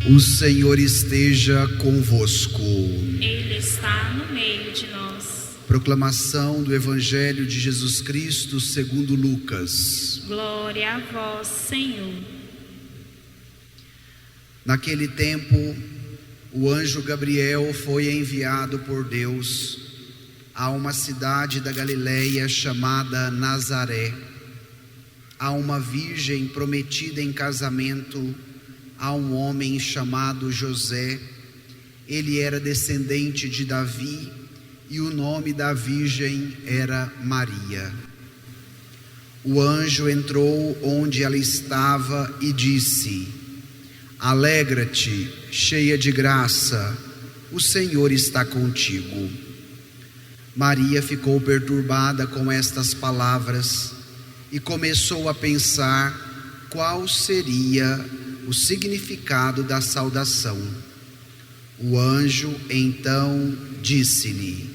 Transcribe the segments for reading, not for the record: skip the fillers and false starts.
O Senhor esteja convosco. Ele está no meio de nós. Proclamação do Evangelho de Jesus Cristo segundo Lucas. Glória a vós, Senhor. Naquele tempo, o anjo Gabriel foi enviado por Deus a uma cidade da Galileia chamada Nazaré, a uma virgem prometida em casamento a um homem chamado José. Ele era descendente de Davi e o nome da virgem era Maria. O anjo entrou onde ela estava e disse: Alegra-te, cheia de graça, o Senhor está contigo. Maria ficou perturbada com estas palavras e começou a pensar qual seria o significado da saudação. O anjo então disse-lhe: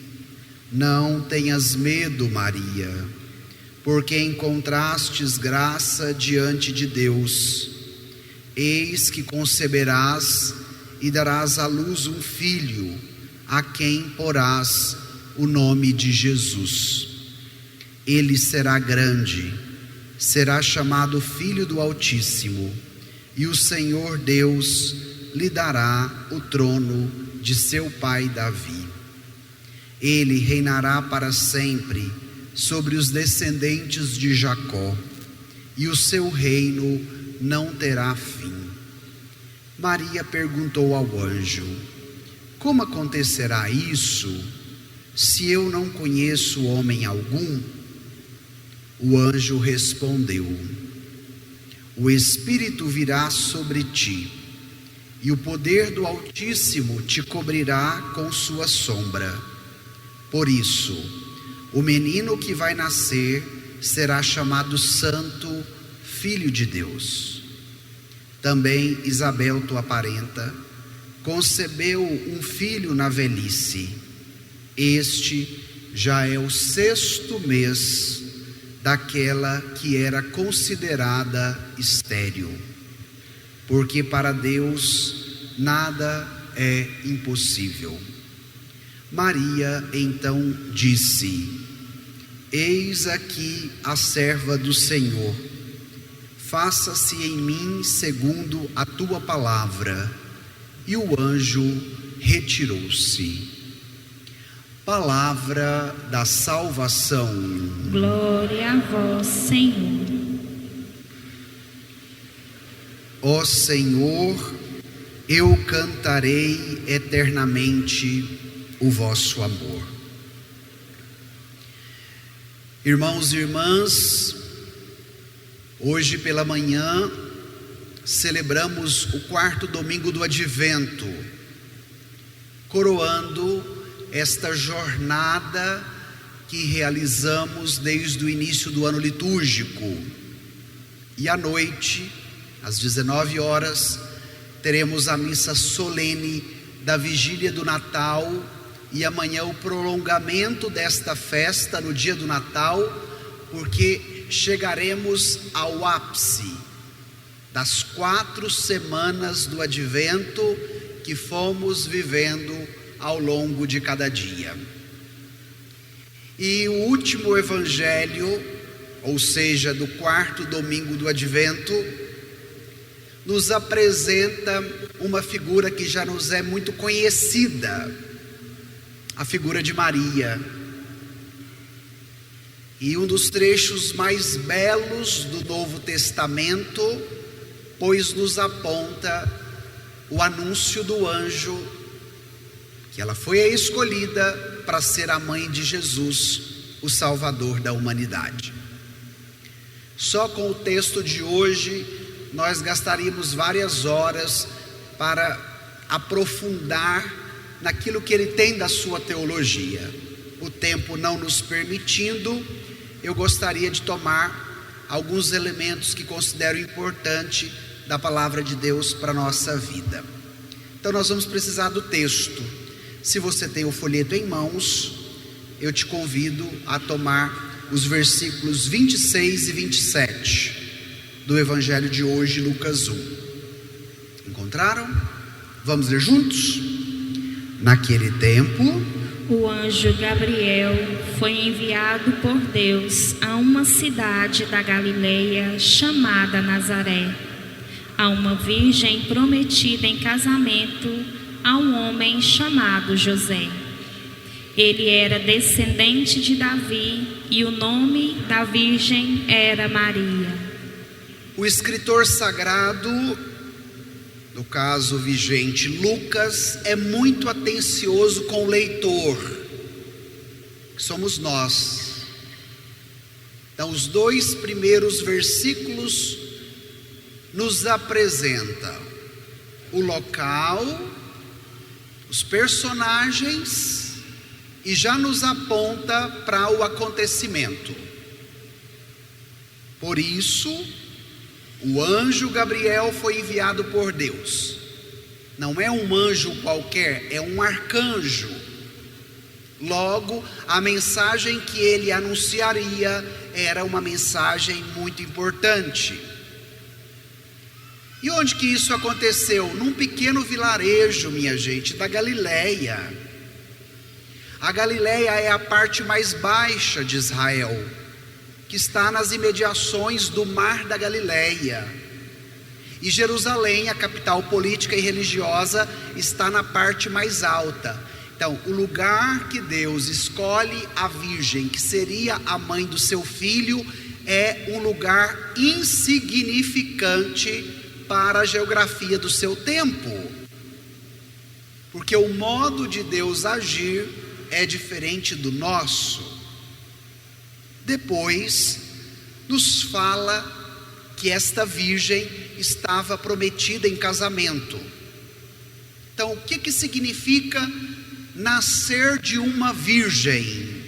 Não tenhas medo, Maria, porque encontrastes graça diante de Deus. Eis que conceberás e darás à luz um filho, a quem porás o nome de Jesus. Ele será grande, será chamado Filho do Altíssimo, e o Senhor Deus lhe dará o trono de seu pai Davi. Ele reinará para sempre sobre os descendentes de Jacó, e o seu reino não terá fim. Maria perguntou ao anjo: Como acontecerá isso, se eu não conheço homem algum? O anjo respondeu: O Espírito virá sobre ti, e o poder do Altíssimo te cobrirá com sua sombra. Por isso, o menino que vai nascer será chamado Santo, Filho de Deus. Também Isabel, tua parenta, concebeu um filho na velhice. Este já é o 6º mês daquela que era considerada estéril, porque para Deus nada é impossível. Maria então disse: Eis aqui a serva do Senhor, faça-se em mim segundo a tua palavra. E o anjo retirou-se. Palavra da salvação. Glória a vós, Senhor. Ó Senhor, eu cantarei eternamente o vosso amor. Irmãos e irmãs, hoje pela manhã celebramos o 4º domingo do Advento, coroando esta jornada que realizamos desde o início do ano litúrgico. E à noite, às 19 horas, teremos a missa solene da vigília do Natal, e amanhã o prolongamento desta festa no dia do Natal, porque chegaremos ao ápice das 4 semanas do Advento que fomos vivendo ao longo de cada dia. E o último evangelho, ou seja, do 4º domingo do Advento, nos apresenta uma figura que já nos é muito conhecida, a figura de Maria. E um dos trechos mais belos do Novo Testamento, pois nos aponta o anúncio do anjo, que ela foi a escolhida para ser a mãe de Jesus, o Salvador da humanidade. Só com o texto de hoje, nós gastaríamos várias horas para aprofundar naquilo que ele tem da sua teologia. O tempo não nos permitindo, eu gostaria de tomar alguns elementos que considero importante da palavra de Deus para a nossa vida. Então nós vamos precisar do texto. Se você tem o folheto em mãos, eu te convido a tomar os versículos 26 e 27 do Evangelho de hoje, Lucas 1. Encontraram? Vamos ler juntos? Naquele tempo, o anjo Gabriel foi enviado por Deus a uma cidade da Galileia chamada Nazaré, a uma virgem prometida em casamento a um homem chamado José. Ele era descendente de Davi e o nome da virgem era Maria. o escritor sagrado, no caso vigente, Lucas, é muito atencioso com o leitor, que somos nós. Então, os 2 primeiros versículos nos apresentam o local, os personagens e já nos aponta para o acontecimento. Por isso, o anjo Gabriel foi enviado por Deus. Não é um anjo qualquer, é um arcanjo. Logo, a mensagem que ele anunciaria era uma mensagem muito importante. E onde que isso aconteceu? Num pequeno vilarejo, minha gente, da Galileia. A Galileia é a parte mais baixa de Israel, que está nas imediações do Mar da Galileia. E Jerusalém, a capital política e religiosa, está na parte mais alta. Então, o lugar que Deus escolhe a virgem, que seria a mãe do seu filho, é um lugar insignificante para a geografia do seu tempo. Porque o modo de Deus agir é diferente do nosso. Depois, nos fala que esta virgem estava prometida em casamento. Então, o que significa nascer de uma virgem?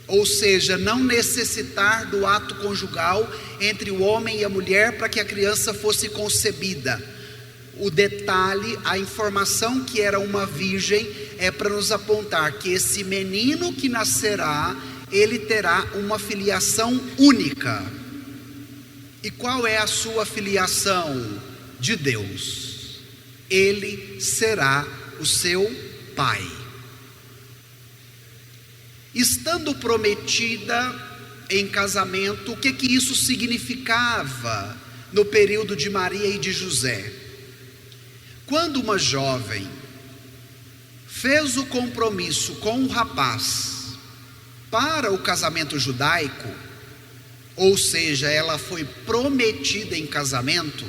Ou seja, não necessitar do ato conjugal entre o homem e a mulher para que a criança fosse concebida. O detalhe, a informação que era uma virgem é para nos apontar que esse menino que nascerá, ele terá uma filiação única. E qual é a sua filiação? De Deus. Ele será o seu pai. Estando prometida em casamento, o que isso significava no período de Maria e de José? Quando uma jovem fez o compromisso com um rapaz para o casamento judaico, ou seja, ela foi prometida em casamento,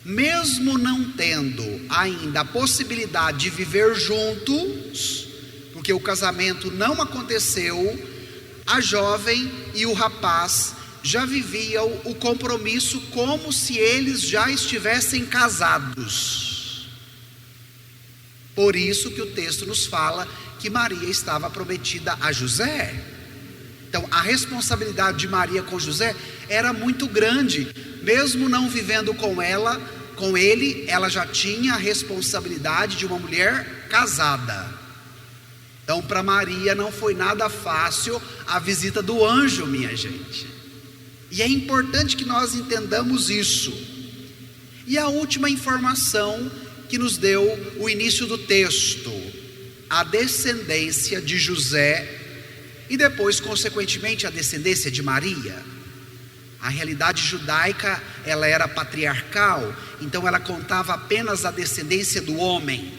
mesmo não tendo ainda a possibilidade de viver juntos, porque o casamento não aconteceu, a jovem e o rapaz já viviam o compromisso como se eles já estivessem casados. Por isso que o texto nos fala que Maria estava prometida a José. Então, a responsabilidade de Maria com José era muito grande. Mesmo não vivendo com ele, ela já tinha a responsabilidade de uma mulher casada. Então, para Maria não foi nada fácil a visita do anjo, minha gente. E é importante que nós entendamos isso. E a última informação que nos deu o início do texto: a descendência de José e depois, consequentemente, a descendência de Maria. A realidade judaica, ela era patriarcal, então ela contava apenas a descendência do homem.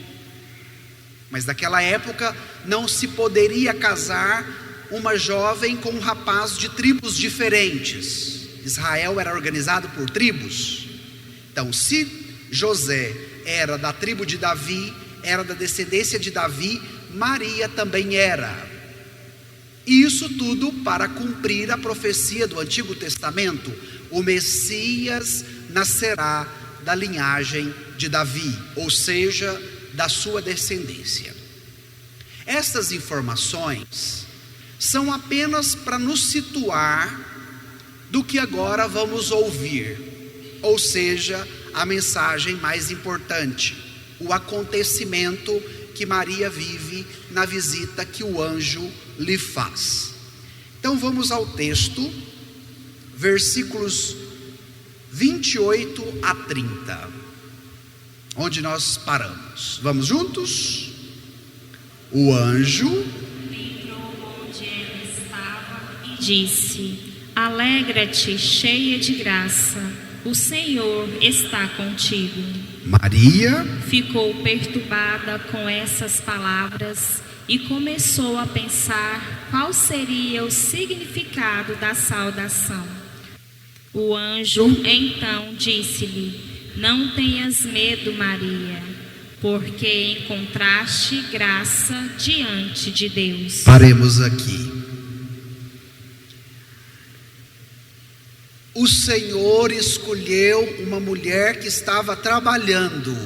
Mas naquela época não se poderia casar uma jovem com um rapaz de tribos diferentes. Israel era organizado por tribos. Então, se José era da tribo de Davi, era da descendência de Davi, Maria também era. E isso tudo para cumprir a profecia do Antigo Testamento: o Messias nascerá da linhagem de Davi, ou seja, da sua descendência. Estas informações são apenas para nos situar do que agora vamos ouvir, ou seja, a mensagem mais importante, o acontecimento que Maria vive na visita que o anjo lhe faz. Então vamos ao texto, versículos 28 a 30. onde nós paramos. Vamos juntos? O anjo entrou onde ela estava e disse: Alegra-te, cheia de graça, o Senhor está contigo. Maria Ficou perturbada com essas palavras e começou a pensar qual seria o significado da saudação. O anjo então disse-lhe: Não tenhas medo, Maria, porque encontraste graça diante de Deus. Paremos aqui. O Senhor escolheu uma mulher que estava trabalhando,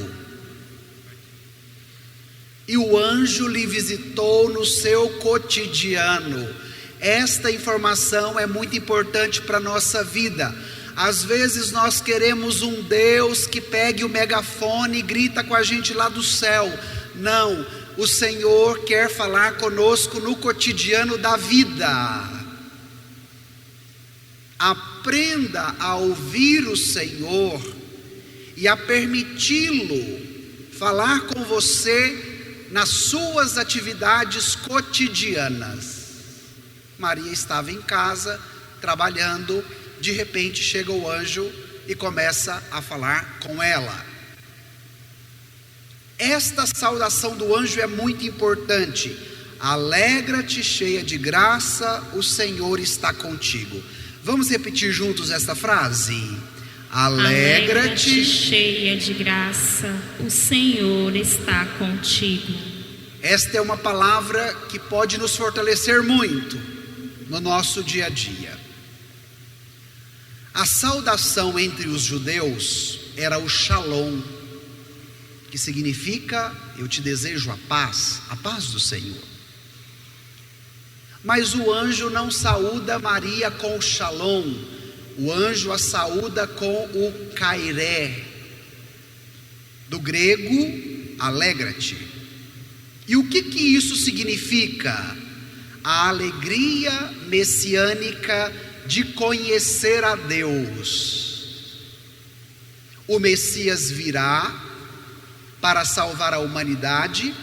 e o anjo lhe visitou no seu cotidiano. Esta informação é muito importante para a nossa vida. Às vezes nós queremos um Deus que pegue o megafone e grita com a gente lá do céu. Não, o Senhor quer falar conosco no cotidiano da vida. Aprenda a ouvir o Senhor e a permiti-lo falar com você nas suas atividades cotidianas. Maria estava em casa, trabalhando, de repente chega o anjo e começa a falar com ela. Esta saudação do anjo é muito importante. Alegra-te, cheia de graça, o Senhor está contigo. Vamos repetir juntos esta frase? Alegra-te, cheia de graça, o Senhor está contigo. Esta é uma palavra que pode nos fortalecer muito no nosso dia a dia. A saudação entre os judeus era o shalom, que significa: eu te desejo a paz do Senhor. Mas o anjo não saúda Maria com o shalom, o anjo a saúda com o kairé, do grego alegra-te. E o que isso significa? A alegria messiânica de conhecer a Deus. O Messias virá para salvar a humanidade.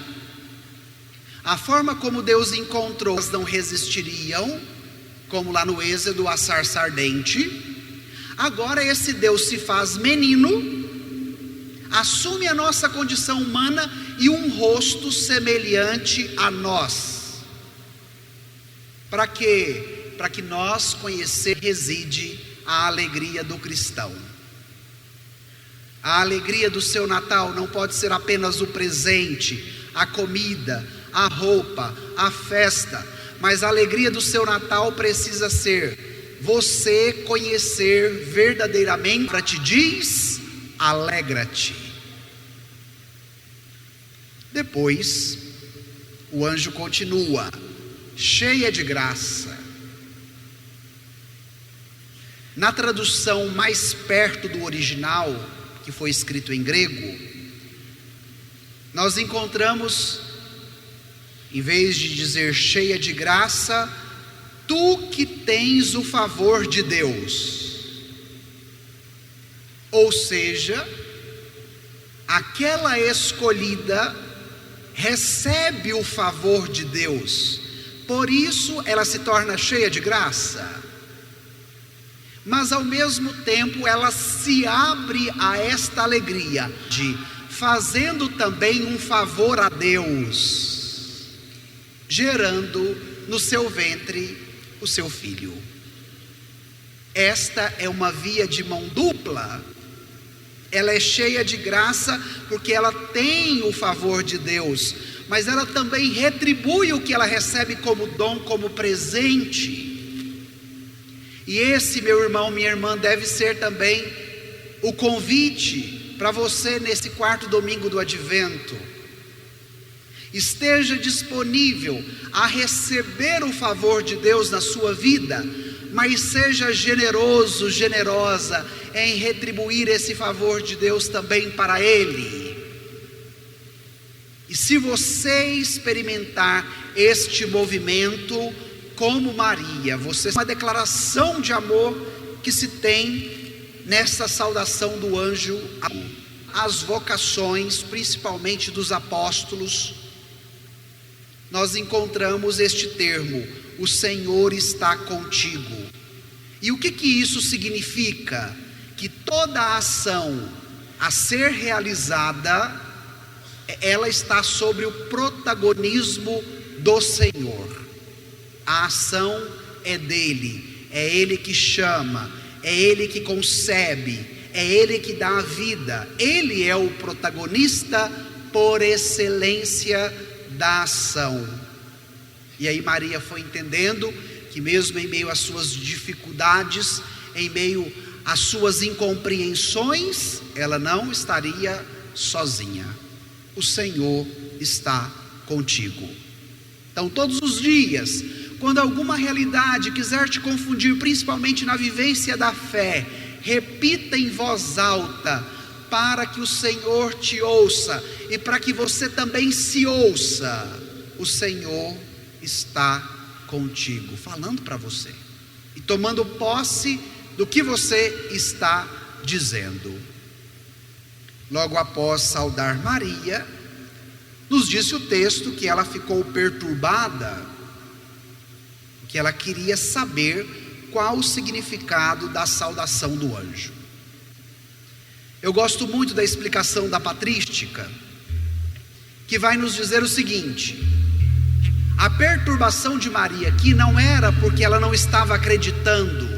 A forma como Deus encontrou, elas não resistiriam, como lá no Êxodo, a sarça ardente. Agora esse Deus se faz menino, assume a nossa condição humana e um rosto semelhante a nós. Para quê? Para que nós conheçamos, reside a alegria do cristão. A alegria do seu Natal não pode ser apenas o presente, a comida, a roupa, a festa, mas a alegria do seu Natal precisa ser você conhecer verdadeiramente. Para te diz, alegra-te. Depois, o anjo continua: cheia de graça. Na tradução mais perto do original, que foi escrito em grego, nós encontramos, em vez de dizer cheia de graça, tu que tens o favor de Deus. Ou seja, aquela escolhida recebe o favor de Deus, por isso ela se torna cheia de graça. Mas ao mesmo tempo ela se abre a esta alegria, fazendo também um favor a Deus, gerando no seu ventre o seu filho. Esta é uma via de mão dupla. Ela é cheia de graça porque ela tem o favor de Deus, mas ela também retribui o que ela recebe como dom, como presente. E esse, meu irmão, minha irmã, deve ser também o convite para você nesse quarto domingo do Advento. Esteja disponível a receber o favor de Deus na sua vida, mas seja generoso, generosa em retribuir esse favor de Deus também para Ele. E se você experimentar este movimento como Maria, uma declaração de amor que se tem nessa saudação do anjo: as vocações, principalmente dos apóstolos, nós encontramos este termo: o Senhor está contigo. E o que isso significa? Que toda a ação a ser realizada, ela está sobre o protagonismo do Senhor. A ação é dele, é ele que chama, é ele que concebe, é ele que dá a vida. Ele é o protagonista por excelência da ação. E aí Maria foi entendendo que mesmo em meio às suas dificuldades, em meio às suas incompreensões, ela não estaria sozinha. O Senhor está contigo. Então todos os dias, quando alguma realidade quiser te confundir, principalmente na vivência da fé, repita em voz alta, para que o Senhor te ouça e para que você também se ouça: o Senhor está contigo, falando para você e tomando posse do que você está dizendo. Logo após saudar Maria, nos disse o texto que ela ficou perturbada, que ela queria saber qual o significado da saudação do anjo. Eu gosto muito da explicação da patrística, que vai nos dizer o seguinte: a perturbação de Maria aqui não era porque ela não estava acreditando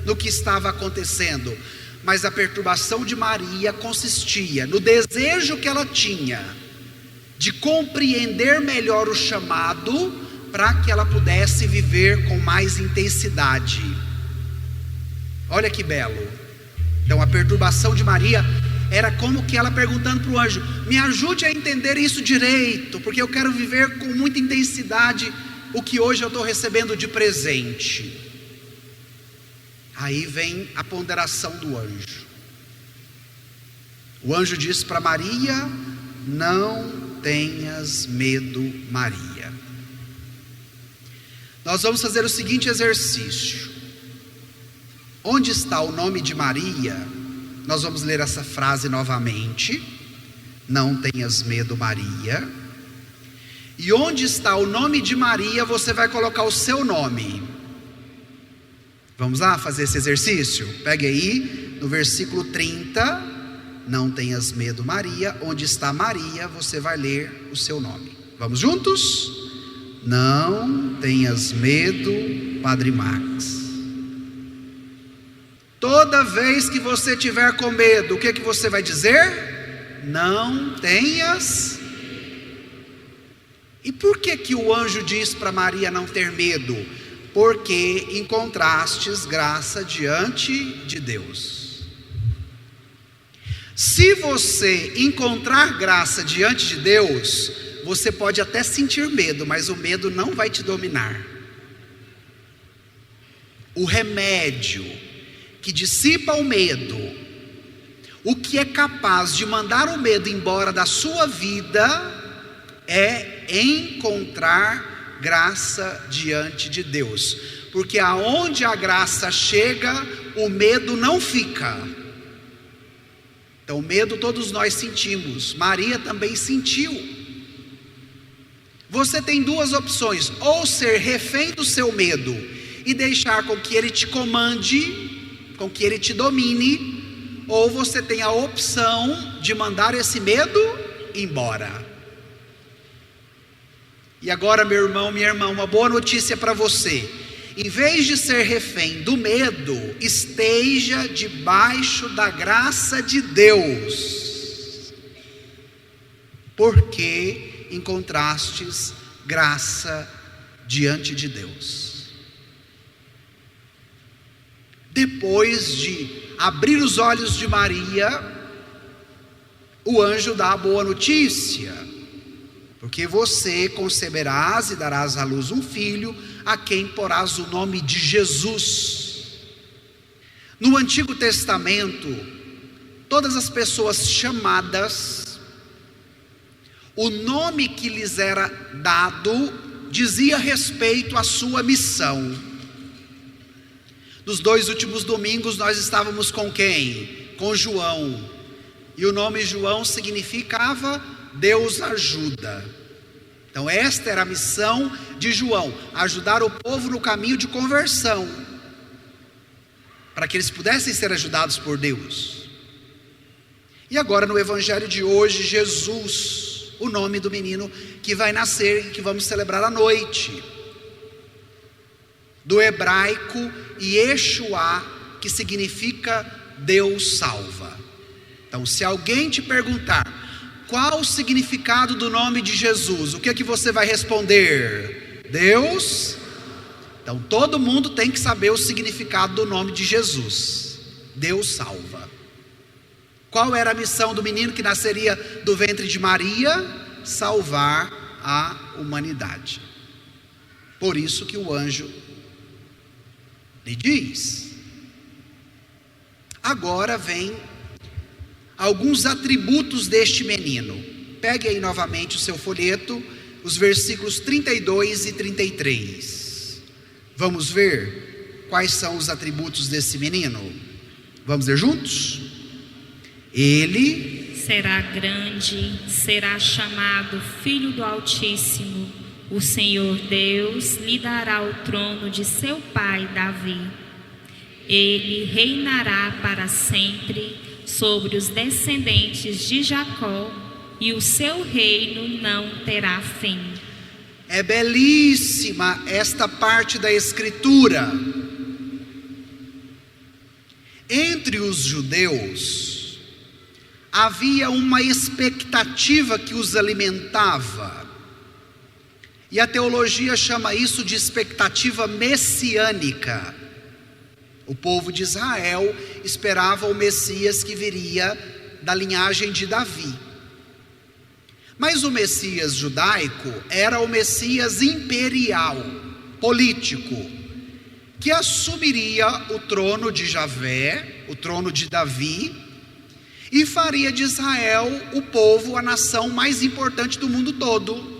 no que estava acontecendo, mas a perturbação de Maria consistia no desejo que ela tinha de compreender melhor o chamado, para que ela pudesse viver com mais intensidade. Olha que belo. Então a perturbação de Maria era como que ela perguntando para o anjo: me ajude a entender isso direito, porque eu quero viver com muita intensidade o que hoje eu estou recebendo de presente. Aí vem a ponderação do anjo. O anjo diz para Maria: não tenhas medo, Maria. Nós vamos fazer o seguinte exercício. Onde está o nome de Maria? Nós vamos ler essa frase novamente: não tenhas medo, Maria. E onde está o nome de Maria, você vai colocar o seu nome. Vamos lá fazer esse exercício? Pegue aí no versículo 30, não tenhas medo, Maria. Onde está Maria, você vai ler o seu nome. Vamos juntos? Não tenhas medo, Padre Max. Toda vez que você tiver com medo, o que você vai dizer? Não tenhas. E por que o anjo diz para Maria não ter medo? Porque encontrastes graça diante de Deus. Se você encontrar graça diante de Deus, você pode até sentir medo, mas o medo não vai te dominar. O remédio que dissipa o medo, o que é capaz de mandar o medo embora da sua vida, é encontrar graça diante de Deus. Porque aonde a graça chega, o medo não fica. Então, medo todos nós sentimos. Maria também sentiu. Você tem duas opções: ou ser refém do seu medo e deixar com que ele te comande, com que ele te domine, ou você tem a opção de mandar esse medo embora. E agora, meu irmão, minha irmã, uma boa notícia para você: em vez de ser refém do medo, esteja debaixo da graça de Deus, porque encontrastes graça diante de Deus. Depois de abrir os olhos de Maria, o anjo dá a boa notícia: porque você conceberás e darás à luz um filho, a quem porás o nome de Jesus. No Antigo Testamento, todas as pessoas chamadas, o nome que lhes era dado dizia respeito à sua missão. Nos 2 últimos domingos nós estávamos com quem? Com João. E o nome João significava Deus ajuda. Então esta era a missão de João, ajudar o povo no caminho de conversão, para que eles pudessem ser ajudados por Deus. E agora no evangelho de hoje, Jesus, o nome do menino que vai nascer e que vamos celebrar à noite. Do hebraico Yeshua, que significa Deus salva. Então, se alguém te perguntar qual o significado do nome de Jesus, o que é que você vai responder? Deus. Então, todo mundo tem que saber o significado do nome de Jesus. Deus salva. Qual era a missão do menino que nasceria do ventre de Maria? Salvar a humanidade. Por isso que o anjo lhe diz. Agora vem alguns atributos deste menino. Pegue aí novamente o seu folheto, os versículos 32 e 33. Vamos ver quais são os atributos desse menino? Vamos ler juntos? Ele será grande, será chamado Filho do Altíssimo. O Senhor Deus lhe dará o trono de seu pai Davi. Ele reinará para sempre sobre os descendentes de Jacó, e o seu reino não terá fim. É belíssima esta parte da Escritura. Entre os judeus havia uma expectativa que os alimentava, e a teologia chama isso de expectativa messiânica. O povo de Israel esperava o Messias que viria da linhagem de Davi. Mas o Messias judaico era o Messias imperial, político, que assumiria o trono de Javé, o trono de Davi, e faria de Israel o povo, a nação mais importante do mundo todo.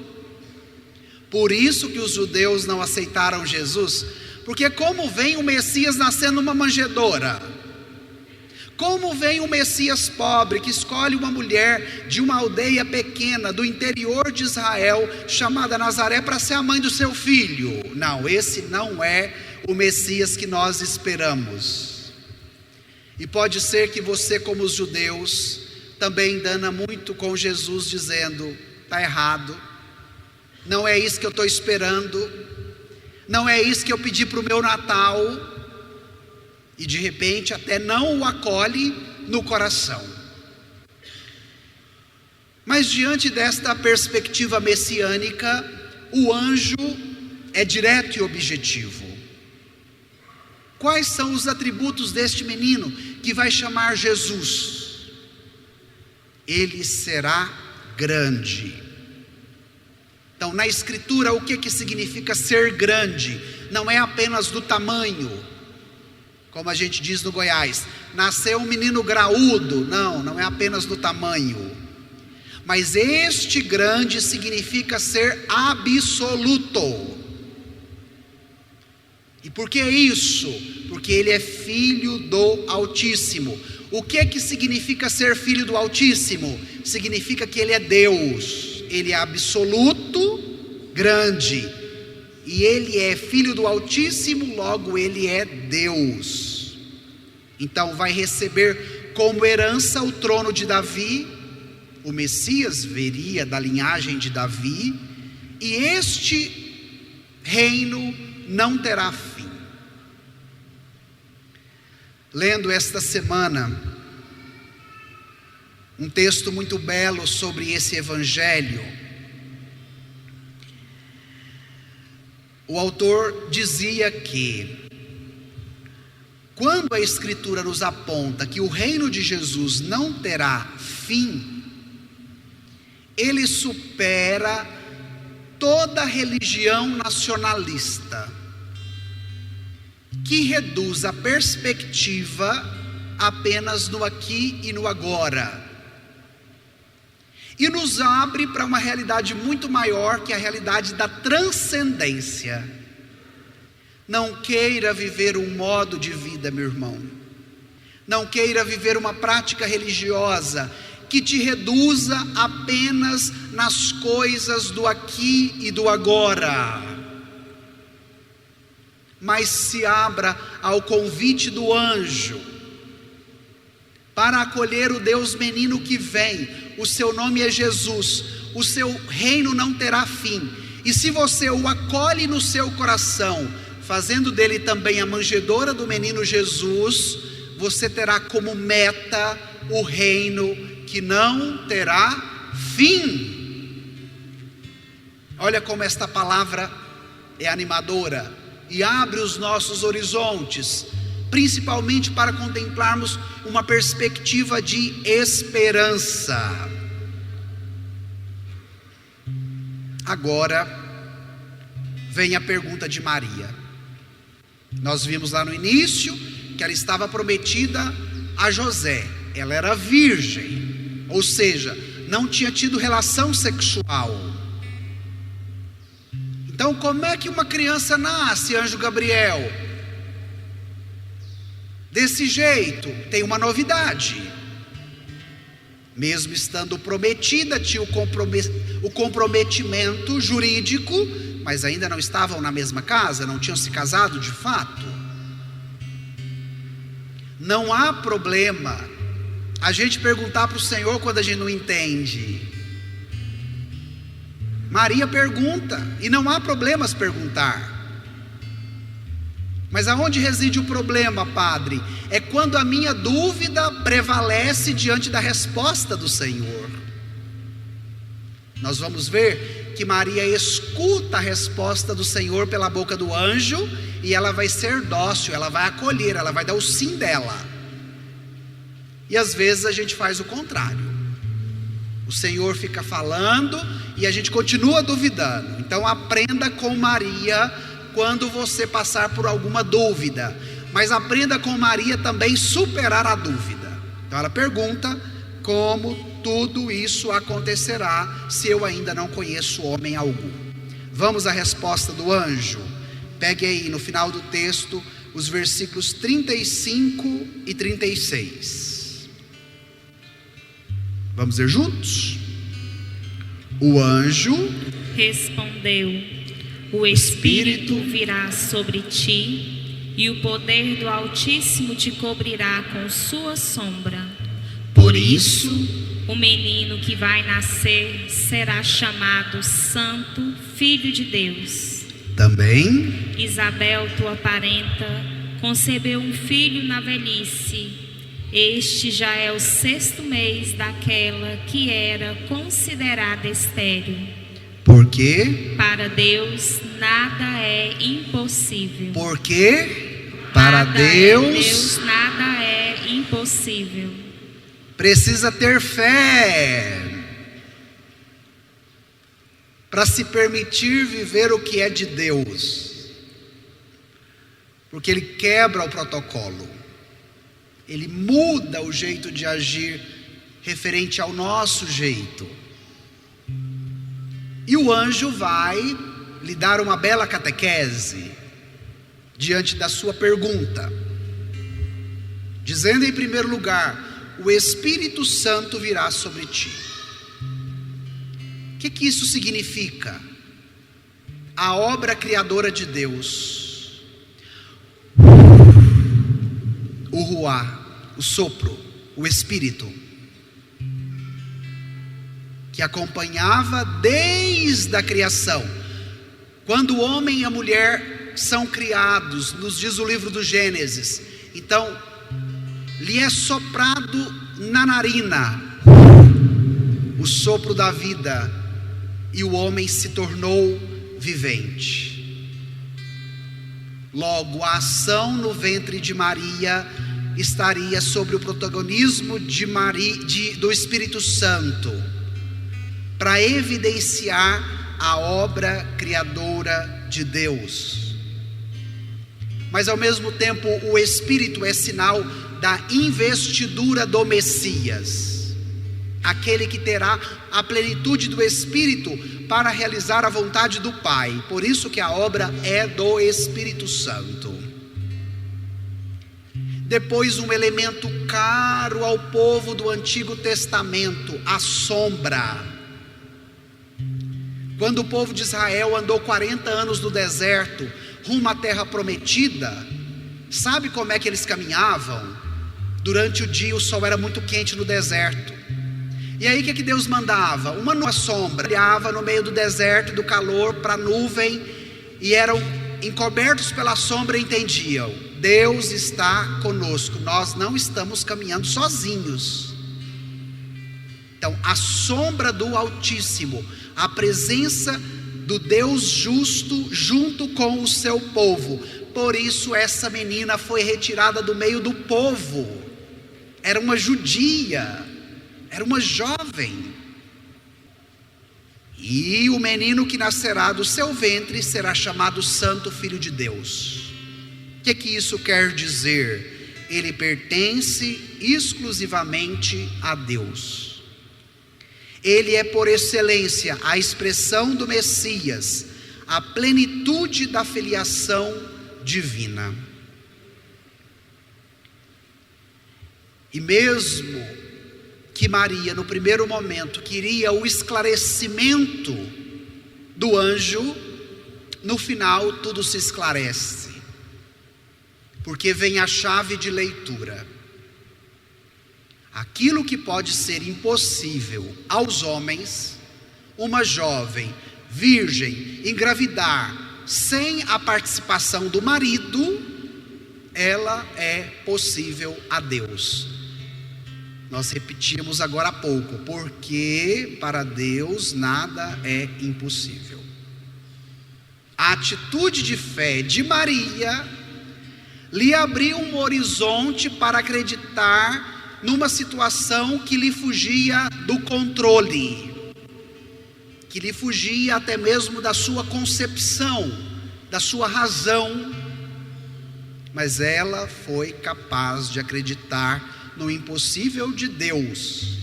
Por isso que os judeus não aceitaram Jesus, porque como vem o Messias nascendo numa manjedoura? Como vem um Messias pobre que escolhe uma mulher de uma aldeia pequena do interior de Israel, chamada Nazaré, para ser a mãe do seu filho? Não, esse não é o Messias que nós esperamos. E pode ser que você, como os judeus, também dana muito com Jesus, dizendo: está errado, não é isso que eu estou esperando, não é isso que eu pedi para o meu Natal. E de repente até não o acolhe no coração. Mas diante desta perspectiva messiânica, o anjo é direto e objetivo. Quais são os atributos deste menino que vai chamar Jesus? Ele será grande. Então, na Escritura, o que significa ser grande? Não é apenas do tamanho, como a gente diz no Goiás, nasceu um menino graúdo. Não é apenas do tamanho. Mas este grande significa ser absoluto. E por que isso? Porque ele é filho do Altíssimo. O que significa ser filho do Altíssimo? Significa que ele é Deus. Ele é absoluto, grande. E ele é filho do Altíssimo, logo ele é Deus. Então vai receber como herança o trono de Davi. O Messias viria da linhagem de Davi. E este reino não terá fim. Lendo esta semana um texto muito belo sobre esse evangelho, o autor dizia que quando a Escritura nos aponta que o reino de Jesus não terá fim, ele supera toda religião nacionalista, que reduz a perspectiva apenas no aqui e no agora, e nos abre para uma realidade muito maior, que é a realidade da transcendência. Não queira viver um modo de vida, meu irmão. Não queira viver uma prática religiosa que te reduza apenas nas coisas do aqui e do agora, mas se abra ao convite do anjo para acolher o Deus menino que vem. O seu nome é Jesus, o seu reino não terá fim, e se você o acolhe no seu coração, fazendo dele também a manjedoura do menino Jesus, você terá como meta o reino que não terá fim. Olha como esta palavra é animadora e abre os nossos horizontes, principalmente para contemplarmos uma perspectiva de esperança. Agora vem a pergunta de Maria. Nós vimos lá no início que ela estava prometida a José, ela era virgem, ou seja, não tinha tido relação sexual. Então, como é que uma criança nasce, anjo Gabriel? Desse jeito. Tem uma novidade. Mesmo estando prometida, tinha o comprometimento jurídico, mas ainda não estavam na mesma casa, não tinham se casado de fato. Não há problema a gente perguntar para o Senhor quando a gente não entende. Maria pergunta, e não há problemas perguntar. Mas aonde reside o problema, Padre? É quando a minha dúvida prevalece diante da resposta do Senhor. Nós vamos ver que Maria escuta a resposta do Senhor pela boca do anjo, e ela vai ser dócil, ela vai acolher, ela vai dar o sim dela. E às vezes a gente faz o contrário. O Senhor fica falando e a gente continua duvidando. Então aprenda com Maria quando você passar por alguma dúvida, mas aprenda com Maria também superar a dúvida. Então ela pergunta: como tudo isso acontecerá se eu ainda não conheço homem algum? Vamos à resposta do anjo. Pegue aí no final do texto os versículos 35 e 36. Vamos ler juntos? O anjo respondeu: o Espírito virá sobre ti, e o poder do Altíssimo te cobrirá com sua sombra. Por isso, o menino que vai nascer será chamado Santo, Filho de Deus. Também Isabel, tua parenta, concebeu um filho na velhice. Este já é o 6º mês daquela que era considerada estéril. Porque para Deus nada é impossível. Porque para Deus nada é impossível. Precisa ter fé para se permitir viver o que é de Deus, porque Ele quebra o protocolo, Ele muda o jeito de agir referente ao nosso jeito. E o anjo vai lhe dar uma bela catequese diante da sua pergunta, dizendo em primeiro lugar: o Espírito Santo virá sobre ti. O que isso significa? A obra criadora de Deus, o ruá, o sopro, o Espírito, que acompanhava desde a criação. Quando o homem e a mulher são criados, nos diz o livro do Gênesis, então lhe é soprado na narina o sopro da vida, e o homem se tornou vivente. Logo, a ação no ventre de Maria estaria sobre o protagonismo do Espírito Santo, para evidenciar a obra criadora de Deus. Mas ao mesmo tempo o Espírito é sinal da investidura do Messias, aquele que terá a plenitude do Espírito para realizar a vontade do Pai. Por isso que a obra é do Espírito Santo. Depois, um elemento caro ao povo do Antigo Testamento, a sombra. Quando o povo de Israel andou 40 anos no deserto, rumo à terra prometida, sabe como é que eles caminhavam? Durante o dia o sol era muito quente no deserto. E aí o que Deus mandava? Uma sombra, olhava no meio do deserto, do calor, para a nuvem, e eram encobertos pela sombra e entendiam: Deus está conosco, nós não estamos caminhando sozinhos. Então, a sombra do Altíssimo, a presença do Deus justo junto com o seu povo. Por isso essa menina foi retirada do meio do povo. Era uma judia, era uma jovem. E o menino que nascerá do seu ventre será chamado Santo Filho de Deus. O que isso quer dizer? Ele pertence exclusivamente a Deus. Ele é por excelência a expressão do Messias, a plenitude da filiação divina. E mesmo que Maria, no primeiro momento, queria o esclarecimento do anjo, no final tudo se esclarece, porque vem a chave de leitura. Aquilo que pode ser impossível aos homens, uma jovem virgem engravidar sem a participação do marido, ela é possível a Deus. Nós repetimos agora há pouco, porque para Deus nada é impossível. A atitude de fé de Maria lhe abriu um horizonte para acreditar numa situação que lhe fugia do controle, que lhe fugia até mesmo da sua concepção, da sua razão, mas ela foi capaz de acreditar no impossível de Deus.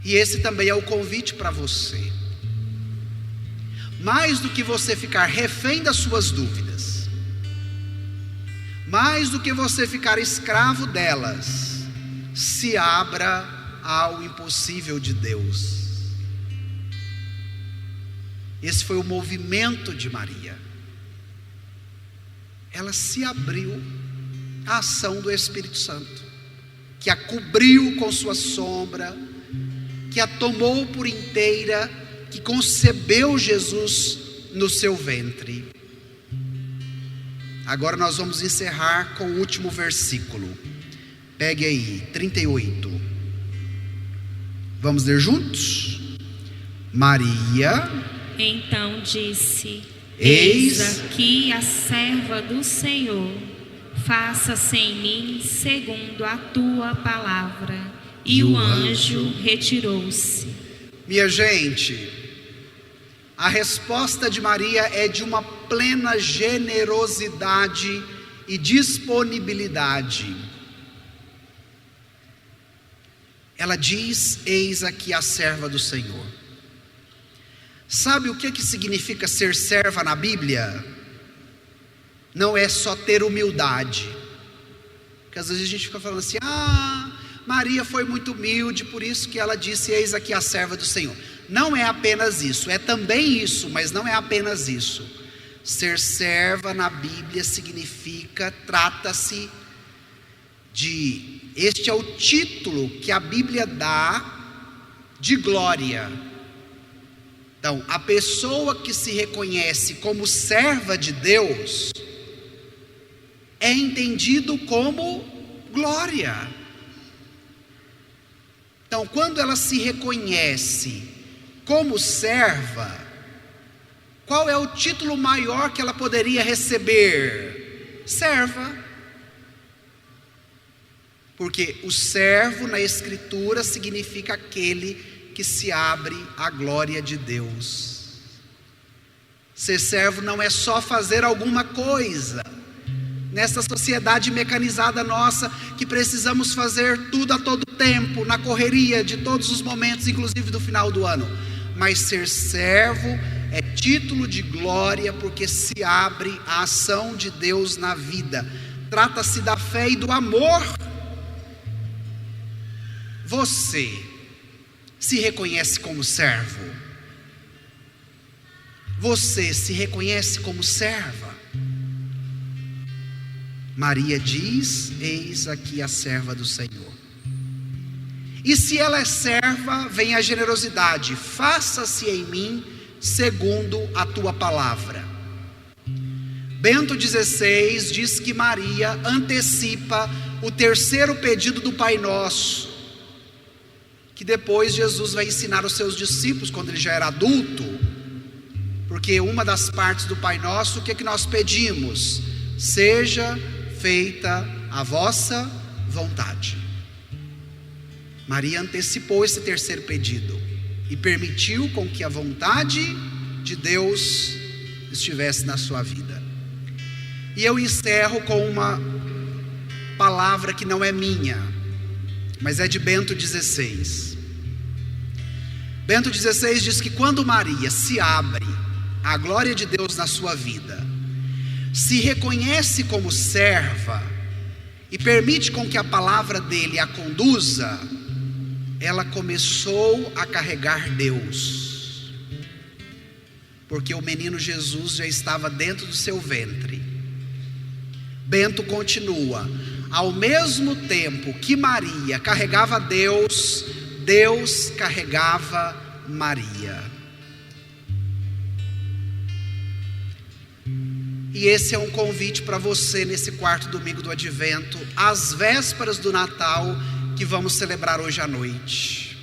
E esse também é o convite para você. Mais do que você ficar refém das suas dúvidas, mais do que você ficar escravo delas, se abra ao impossível de Deus. Esse foi o movimento de Maria. Ela se abriu à ação do Espírito Santo, que a cobriu com sua sombra, que a tomou por inteira, que concebeu Jesus no seu ventre. Agora nós vamos encerrar com o último versículo. Pegue aí, 38. Vamos ler juntos? Maria então disse: Eis aqui a serva do Senhor, faça-se em mim segundo a tua palavra. E o anjo retirou-se. Minha gente, a resposta de Maria é de uma plena generosidade e disponibilidade. Ela diz: eis aqui a serva do Senhor. Sabe o que significa ser serva na Bíblia? Não é só ter humildade, porque às vezes a gente fica falando assim: Maria foi muito humilde, por isso que ela disse: eis aqui a serva do Senhor. Não é apenas isso, é também isso, mas não é apenas isso. Ser serva na Bíblia significa, trata-se de, este é o título que a Bíblia dá de glória. Então, a pessoa que se reconhece como serva de Deus é entendido como glória. Então, quando ela se reconhece como serva, qual é o título maior que ela poderia receber? Serva. Porque o servo na Escritura significa aquele que se abre à glória de Deus. Ser servo não é só fazer alguma coisa. Nessa sociedade mecanizada nossa, que precisamos fazer tudo a todo tempo, na correria de todos os momentos, inclusive do final do ano. Mas ser servo é título de glória, porque se abre a ação de Deus na vida trata-se da fé e do amor. Você se reconhece como servo? Você se reconhece como serva? Maria diz: eis aqui a serva do Senhor. E se ela é serva, vem a generosidade: faça-se em mim segundo a tua palavra. Bento XVI diz que Maria antecipa o terceiro pedido do Pai Nosso, que depois Jesus vai ensinar aos seus discípulos quando ele já era adulto. Porque uma das partes do Pai Nosso, o que nós pedimos? Seja feita a vossa vontade. Maria antecipou esse terceiro pedido e permitiu com que a vontade de Deus estivesse na sua vida. E eu encerro com uma palavra que não é minha, mas é de Bento XVI. Bento XVI diz que quando Maria se abre à glória de Deus na sua vida, se reconhece como serva e permite com que a palavra dele a conduza, ela começou a carregar Deus, porque o menino Jesus já estava dentro do seu ventre. Bento continua: ao mesmo tempo que Maria carregava Deus, Deus carregava Maria. E esse é um convite para você nesse quarto domingo do Advento, às vésperas do Natal, que vamos celebrar hoje à noite.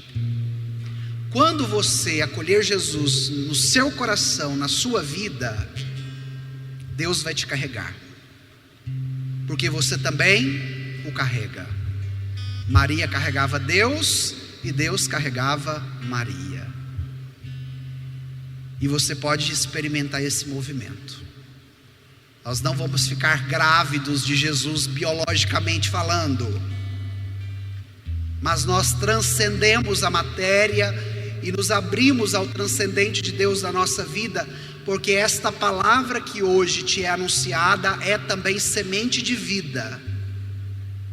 Quando você acolher Jesus no seu coração, na sua vida, Deus vai te carregar, porque você também o carrega. Maria carregava Deus e Deus carregava Maria. E você pode experimentar esse movimento. Nós não vamos ficar grávidos de Jesus biologicamente falando, mas nós transcendemos a matéria e nos abrimos ao transcendente de Deus na nossa vida, porque esta palavra que hoje te é anunciada é também semente de vida,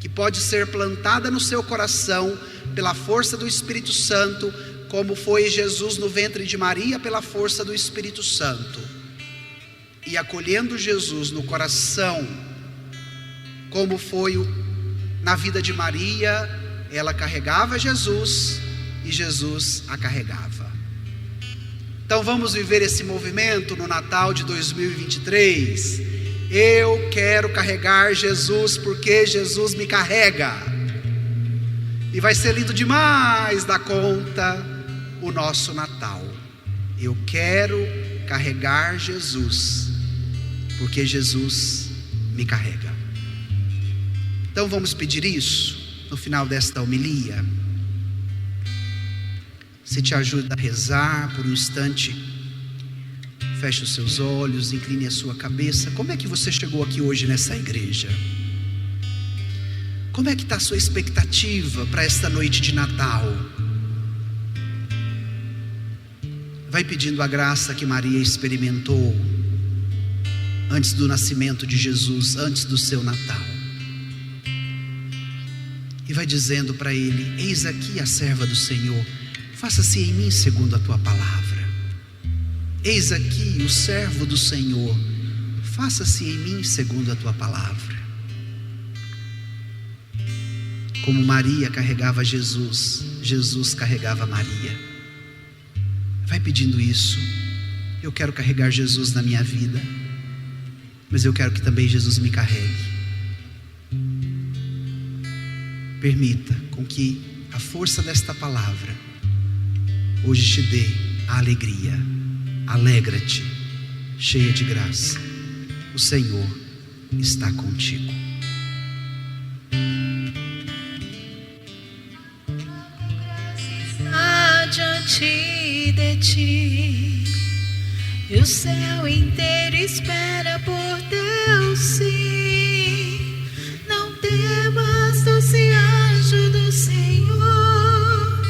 que pode ser plantada no seu coração pela força do Espírito Santo, como foi Jesus no ventre de Maria pela força do Espírito Santo. E acolhendo Jesus no coração, como foi na vida de Maria, ela carregava Jesus e Jesus a carregava. Então vamos viver esse movimento no Natal de 2023. Eu quero carregar Jesus porque Jesus me carrega. E vai ser lindo demais da conta o nosso Natal. Eu quero carregar Jesus porque Jesus me carrega. Então vamos pedir isso no final desta homilia. Se te ajuda a rezar por um instante, feche os seus olhos, incline a sua cabeça. Como é que você chegou aqui hoje nessa igreja? Como é que está a sua expectativa para esta noite de Natal? Vai pedindo a graça que Maria experimentou antes do nascimento de Jesus, antes do seu Natal. E vai dizendo para ele: eis aqui a serva do Senhor, faça-se em mim segundo a tua palavra. Eis aqui o servo do Senhor, faça-se em mim segundo a tua palavra. Como Maria carregava Jesus, Jesus carregava Maria. Vai pedindo isso. Eu quero carregar Jesus na minha vida, mas eu quero que também Jesus me carregue. Permita com que a força desta palavra hoje te dê a alegria. Alegra-te, cheia de graça. O Senhor está contigo. Está diante de ti, e o céu inteiro espera por teu sim. Não temas, doce anjo do Senhor,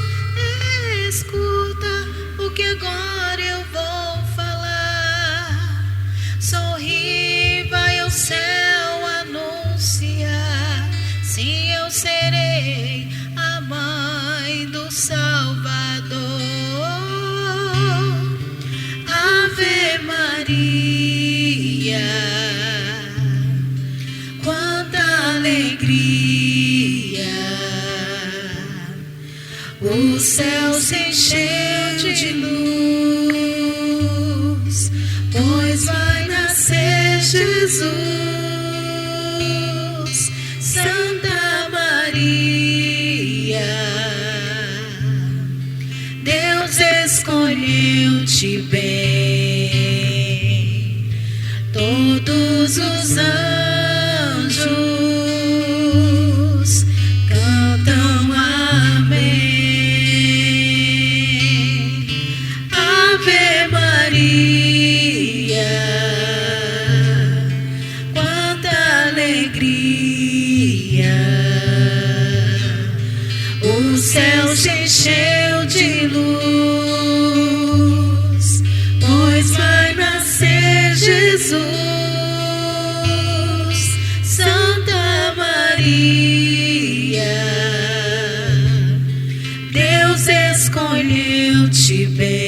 escuta o que agora eu vou falar. Sorri, vai ao céu anunciar. Salvador. Ave Maria, quanta alegria, o céu se encheu de luz, pois vai nascer Jesus. Santa Maria, Deus escolheu-te bem. Todos os anjos cantam amém. Ave Maria, quanta alegria, o céu se encheu de luz, pois vai nascer Jesus. Santa Maria, Deus escolheu-te bem.